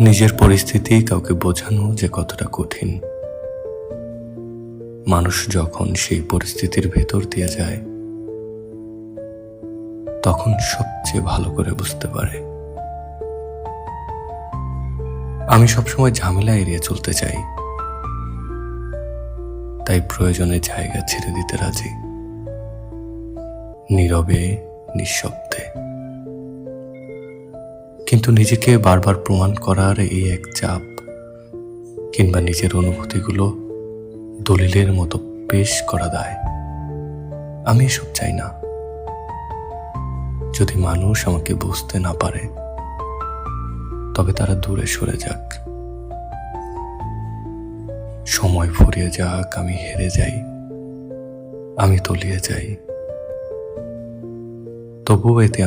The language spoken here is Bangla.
নিজের পরিস্থিতি কাউকে বোঝানো যে কতটা কঠিন। মানুষ যখন সেই পরিস্থিতির ভেতর দিয়ে যায় তখন সবচেয়ে ভালো করে বুঝতে পারে। আমি সবসময় ঝামেলা এড়িয়ে চলতে চাই, তাই প্রয়োজনে জায়গা ছেড়ে দিতে রাজি, নীরবে, নিঃশব্দে। কিন্তু নিজেকে বারবার প্রমাণ করার এই এক চাপ, কিংবা নিজের অনুভূতিগুলো দলিলের মতো পেশ করা দায়, আমি এসব চাই না। যদি মানুষ আমাকে বুঝতে না পারে তবে তারা দূরে সরে যাক, সময় ফুরিয়ে যাক, আমি হেরে যাই, আমি তলিয়ে যাই, তবুও এতে